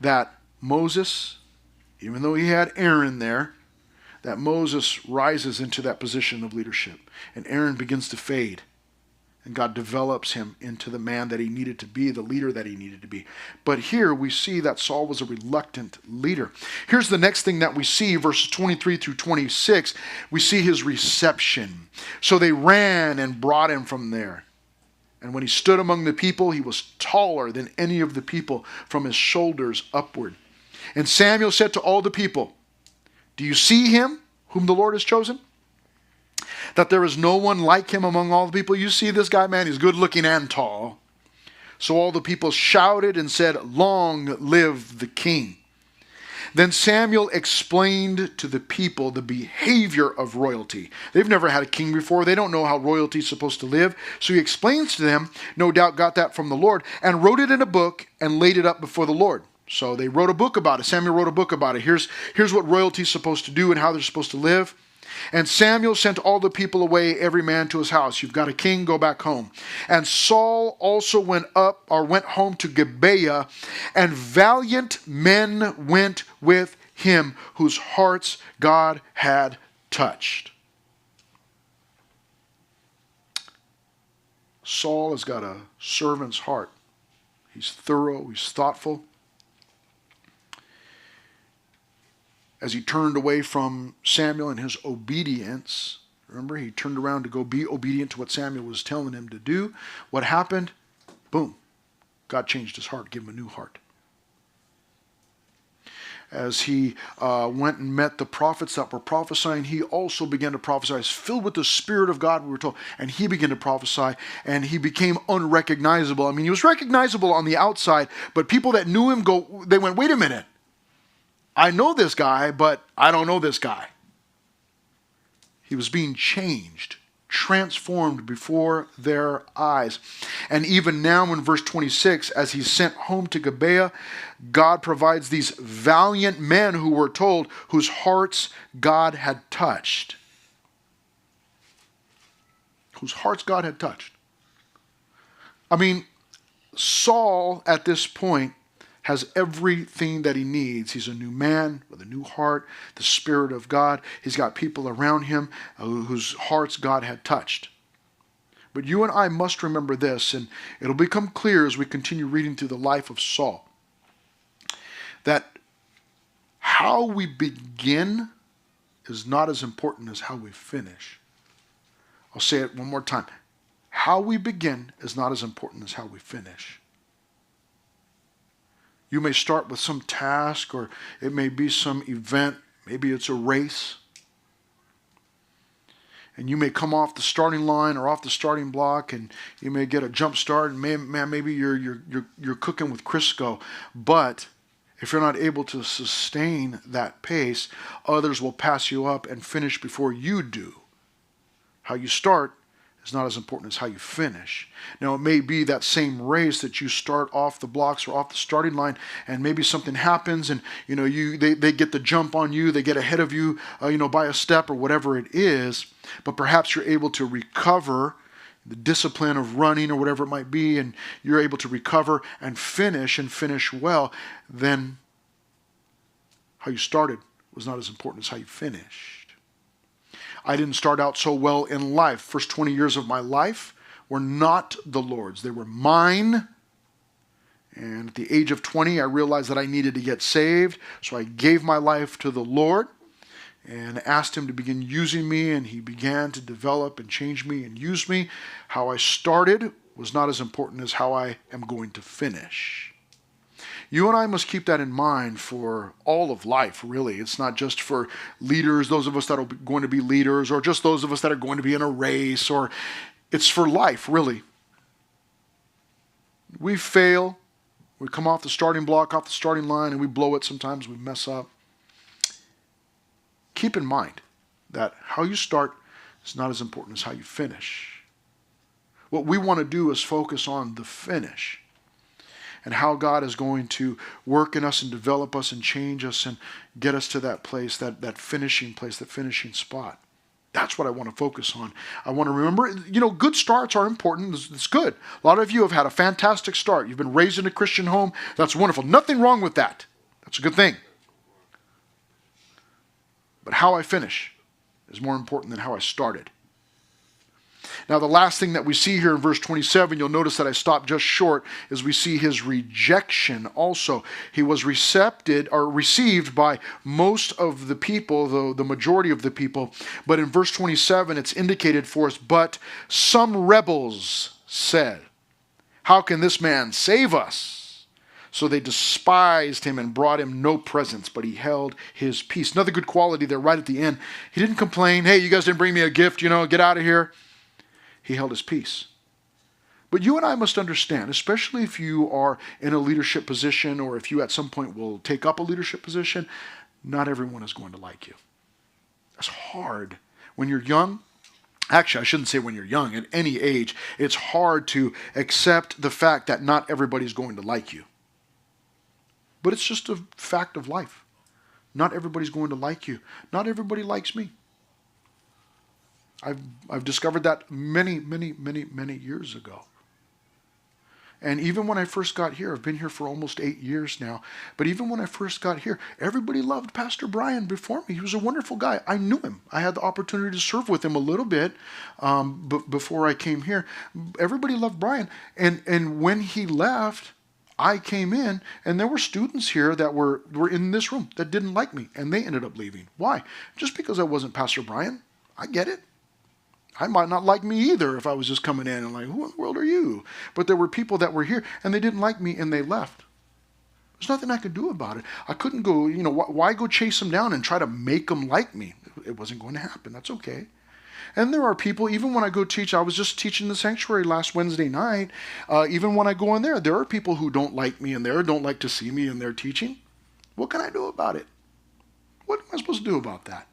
that Moses, even though he had Aaron there, that Moses rises into that position of leadership. And Aaron begins to fade. And God develops him into the man that he needed to be, the leader that he needed to be. But here we see that Saul was a reluctant leader. Here's the next thing that we see, verses 23 through 26. We see his reception. So they ran and brought him from there. And when he stood among the people, he was taller than any of the people from his shoulders upward. And Samuel said to all the people, do you see him whom the Lord has chosen? That there is no one like him among all the people. You see this guy, man, he's good looking and tall. So all the people shouted and said, long live the king. Then Samuel explained to the people the behavior of royalty. They've never had a king before. They don't know how royalty is supposed to live. So he explains to them, no doubt got that from the Lord, and wrote it in a book and laid it up before the Lord. So they wrote a book about it. Samuel wrote a book about it. Here's what royalty is supposed to do and how they're supposed to live. And Samuel sent all the people away, every man to his house. You've got a king, go back home. And Saul also went home to Gibeah, and valiant men went with him, whose hearts God had touched. Saul has got a servant's heart. He's thorough, he's thoughtful. As he turned away from Samuel and his obedience, remember, he turned around to go be obedient to what Samuel was telling him to do. What happened? Boom. God changed his heart, gave him a new heart. As he went and met the prophets that were prophesying, he also began to prophesy. He was filled with the Spirit of God, we were told, and he began to prophesy, and he became unrecognizable. I mean, he was recognizable on the outside, but people that knew him, they went, wait a minute. I know this guy, but I don't know this guy. He was being changed, transformed before their eyes. And even now in verse 26, as he's sent home to Gibeah, God provides these valiant men who were told, whose hearts God had touched. Whose hearts God had touched. I mean, Saul at this point has everything that he needs. He's a new man with a new heart, the Spirit of God. He's got people around him whose hearts God had touched. But you and I must remember this, and it'll become clear as we continue reading through the life of Saul, that how we begin is not as important as how we finish. I'll say it one more time. How we begin is not as important as how we finish. You may start with some task, or it may be some event. Maybe it's a race. And you may come off the starting line or off the starting block, and you may get a jump start, and maybe you're cooking with Crisco. But if you're not able to sustain that pace, others will pass you up and finish before you do. How you start is not as important as how you finish. Now, it may be that same race that you start off the blocks or off the starting line, and maybe something happens, and they get the jump on you, they get ahead of you, by a step or whatever it is. But perhaps you're able to recover the discipline of running or whatever it might be, and you're able to recover and finish well. Then how you started was not as important as how you finished. I didn't start out so well in life. First 20 years of my life were not the Lord's. They were mine. And at the age of 20, I realized that I needed to get saved. So I gave my life to the Lord and asked him to begin using me. And he began to develop and change me and use me. How I started was not as important as how I am going to finish. You and I must keep that in mind for all of life, really. It's not just for leaders, those of us that are going to be leaders, or just those of us that are going to be in a race, or it's for life, really. We fail. We come off the starting block, off the starting line, and we blow it sometimes. We mess up. Keep in mind that how you start is not as important as how you finish. What we want to do is focus on the finish, and how God is going to work in us and develop us and change us and get us to that place, that finishing place, that finishing spot. That's what I want to focus on. I want to remember, good starts are important. It's good. A lot of you have had a fantastic start. You've been raised in a Christian home. That's wonderful. Nothing wrong with that. That's a good thing. But how I finish is more important than how I started. Now, the last thing that we see here in verse 27, you'll notice that I stopped just short, is we see his rejection also. He was received by most of the people, the majority of the people. But in verse 27, it's indicated for us, but some rebels said, "How can this man save us?" So they despised him and brought him no presents, but he held his peace. Another good quality there right at the end. He didn't complain, "Hey, you guys didn't bring me a gift, get out of here." He held his peace. But you and I must understand, especially if you are in a leadership position, or if you at some point will take up a leadership position, not everyone is going to like you. That's hard. When you're young, actually I shouldn't say when you're young, at any age, it's hard to accept the fact that not everybody's going to like you. But it's just a fact of life. Not everybody's going to like you. Not everybody likes me. I've discovered that many, many, many, many years ago. And even when I first got here, I've been here for almost 8 years now, but even when I first got here, everybody loved Pastor Brian before me. He was a wonderful guy. I knew him. I had the opportunity to serve with him a little bit before I came here. Everybody loved Brian. And when he left, I came in, and there were students here that were in this room that didn't like me, and they ended up leaving. Why? Just because I wasn't Pastor Brian. I get it. I might not like me either if I was just coming in and like, who in the world are you? But there were people that were here and they didn't like me and they left. There's nothing I could do about it. I couldn't go, why go chase them down and try to make them like me? It wasn't going to happen. That's okay. And there are people, even when I go teach, I was just teaching the sanctuary last Wednesday night. Even when I go in there are people who don't like me in there, don't like to see me in their teaching. What can I do about it? What am I supposed to do about that?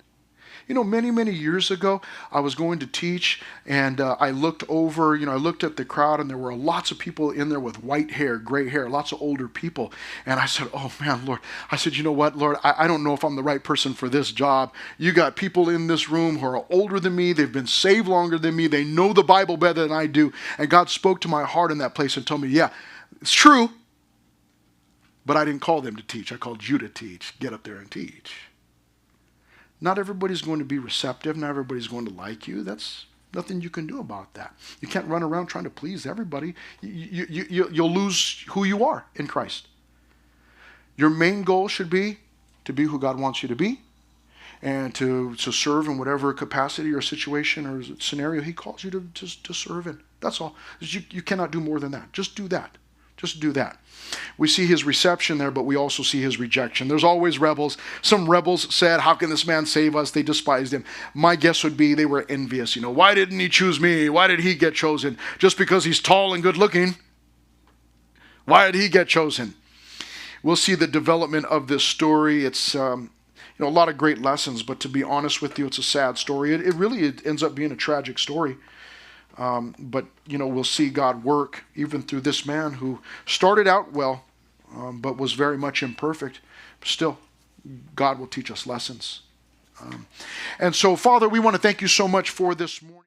Many, many years ago, I was going to teach, and I looked over, I looked at the crowd, and there were lots of people in there with white hair, gray hair, lots of older people. And I said, oh man, Lord. I said, you know what, Lord, I don't know if I'm the right person for this job. You got people in this room who are older than me. They've been saved longer than me. They know the Bible better than I do. And God spoke to my heart in that place and told me, yeah, it's true. But I didn't call them to teach. I called you to teach. Get up there and teach. Not everybody's going to be receptive. Not everybody's going to like you. That's nothing you can do about that. You can't run around trying to please everybody. You'll lose who you are in Christ. Your main goal should be to be who God wants you to be and to serve in whatever capacity or situation or scenario He calls you to serve in. That's all. You cannot do more than that. Just do that. Just do that. We see His reception there, but we also see His rejection. There's always rebels. Some rebels said, how can this man save us? They despised Him. My guess would be they were envious. Why didn't He choose me? Why did he get chosen? Just because he's tall and good looking? Why did he get chosen? We'll see the development of this story. It's a lot of great lessons, but to be honest with you, it's a sad story. It really ends up being a tragic story. But we'll see God work even through this man who started out well, but was very much imperfect. Still, God will teach us lessons. And so, Father, we want to thank you so much for this morning.